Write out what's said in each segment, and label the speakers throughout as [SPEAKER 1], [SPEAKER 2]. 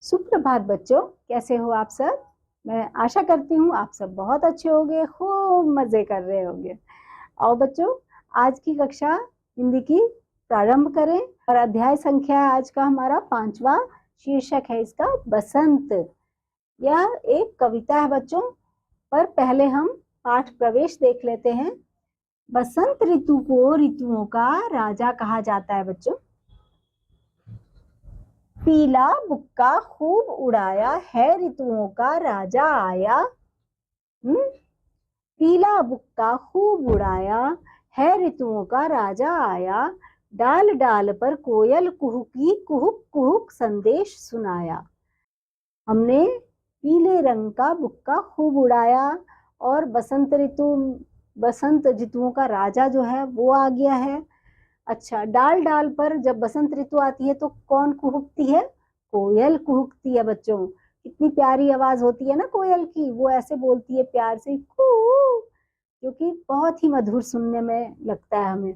[SPEAKER 1] सुप्रभात बच्चों, कैसे हो आप सब। मैं आशा करती हूँ आप सब बहुत अच्छे होंगे, खूब मजे कर रहे होंगे। आओ बच्चों, आज की कक्षा हिंदी की प्रारंभ करें और अध्याय संख्या आज का हमारा 5वां शीर्षक है इसका बसंत। यह एक कविता है बच्चों, पर पहले हम पाठ प्रवेश देख लेते हैं। बसंत ऋतु को ऋतुओं का राजा कहा जाता है बच्चों। पीला बुक्का खूब उड़ाया है, ऋतुओं का राजा आया। पीला बुक्का खूब उड़ाया है, ऋतुओं का राजा आया। डाल डाल पर कोयल कुहुकी कुहुक कुहुक संदेश सुनाया। हमने पीले रंग का बुक्का खूब उड़ाया और बसंत ऋतुओं का राजा जो है वो आ गया है। अच्छा, डाल डाल पर जब बसंत ऋतु आती है तो कौन कुहुकती है? कोयल कुहुकती है बच्चों। कितनी प्यारी आवाज होती है ना कोयल की, वो ऐसे बोलती है प्यार से कू, जो कि बहुत ही मधुर सुनने में लगता है हमें।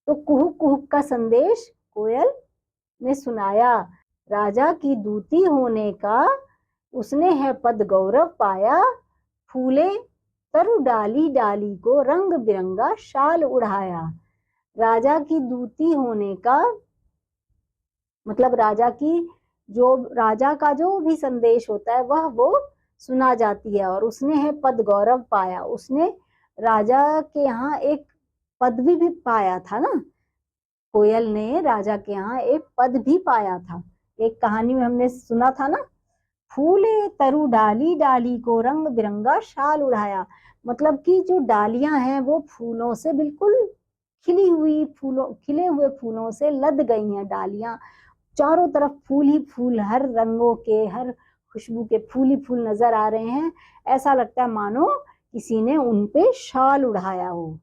[SPEAKER 1] तो कुहुक कुहुक का संदेश कोयल ने सुनाया। राजा की दूती होने का उसने है पद गौरव पाया। फूले तरु डाली डाली को रंग बिरंगा शाल उड़ाया। राजा की दूती होने का मतलब राजा का जो भी संदेश होता है वह वो सुना जाती है। और उसने है पद गौरव पाया, उसने राजा के यहाँ एक पदवी भी पाया था ना। कोयल ने राजा के यहाँ एक पद भी पाया था। एक कहानी में हमने सुना था ना, फूले तरु डाली डाली को रंग बिरंगा शाल उड़ाया। मतलब कि जो डालियां हैं वो फूलों से बिल्कुल खिले हुए फूलों से लद गई हैं डालियां। चारों तरफ फूल ही फूल, हर रंगों के, हर खुशबू के फूल ही फूल नजर आ रहे हैं। ऐसा लगता है मानो किसी ने उन पे शाल उड़ाया हो।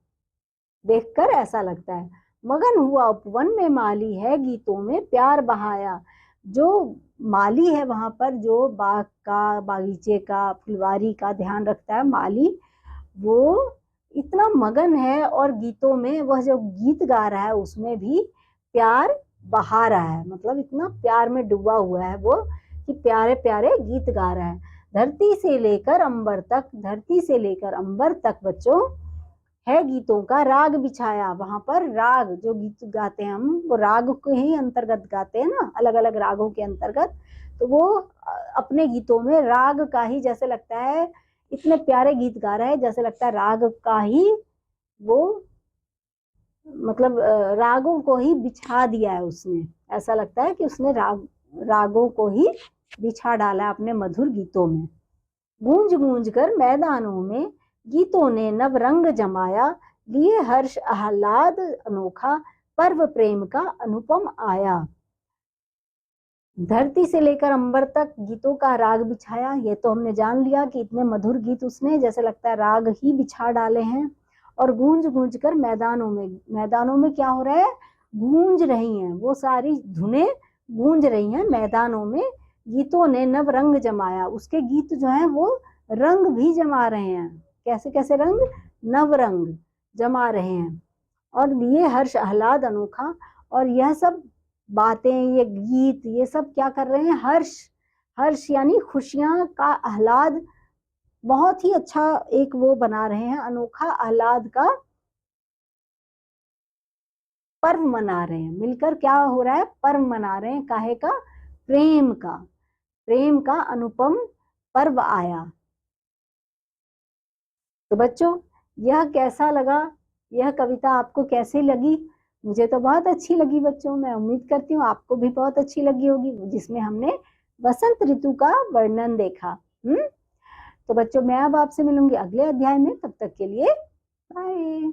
[SPEAKER 1] देखकर ऐसा लगता है। मगन हुआ उपवन में माली है, गीतों में प्यार बहाया। जो माली है वहां पर, जो बाग का, बागीचे का, फुलवारी का ध्यान रखता है माली, वो इतना मगन है और गीतों में वह जो गीत गा रहा है उसमें भी प्यार बहा रहा है। मतलब इतना प्यार में डूबा हुआ है वो कि प्यारे प्यारे गीत गा रहा है। धरती से लेकर अंबर तक बच्चों है गीतों का राग बिछाया। वहां पर राग, जो गीत गाते हैं हम, वो राग के ही अंतर्गत गाते हैं ना, अलग अलग रागों के अंतर्गत। तो वो अपने गीतों में राग का ही, जैसे लगता है इतने प्यारे गीत गा रहा है, जैसे लगता है राग का ही वो, मतलब रागों को ही बिछा दिया है उसने। ऐसा लगता है कि उसने रागों को ही बिछा डाला है अपने मधुर गीतों में। गूंज गूंज कर मैदानों में गीतों ने नव रंग जमाया। लिए हर्ष आह्लाद अनोखा, पर्व प्रेम का अनुपम आया। धरती से लेकर अंबर तक गीतों का राग बिछाया। ये तो हमने जान लिया कि इतने मधुर गीत उसने, जैसे लगता है राग ही बिछा डाले हैं। और गूंज गूंज कर मैदानों में क्या हो रहा है? गूंज रही हैं वो सारी धुनें, गूंज रही हैं मैदानों में। गीतों ने नव रंग जमाया, उसके गीत जो हैं वो रंग भी जमा रहे हैं। कैसे कैसे रंग? नव रंग जमा रहे हैं। और ये हर्ष आह्लाद अनोखा, और यह सब बातें, ये गीत, ये सब क्या कर रहे हैं? हर्ष, हर्ष यानी खुशियां का आह्लाद, बहुत ही अच्छा एक वो बना रहे हैं, अनोखा आह्लाद का पर्व मना रहे हैं। मिलकर क्या हो रहा है? पर्व मना रहे हैं। काहे का? प्रेम का। प्रेम का अनुपम पर्व आया। तो बच्चों, यह कैसा लगा? यह कविता आपको कैसी लगी? मुझे तो बहुत अच्छी लगी बच्चों। मैं उम्मीद करती हूँ आपको भी बहुत अच्छी लगी होगी, जिसमें हमने बसंत ऋतु का वर्णन देखा। तो बच्चों, मैं अब आपसे मिलूंगी अगले अध्याय में। तब तक के लिए बाय।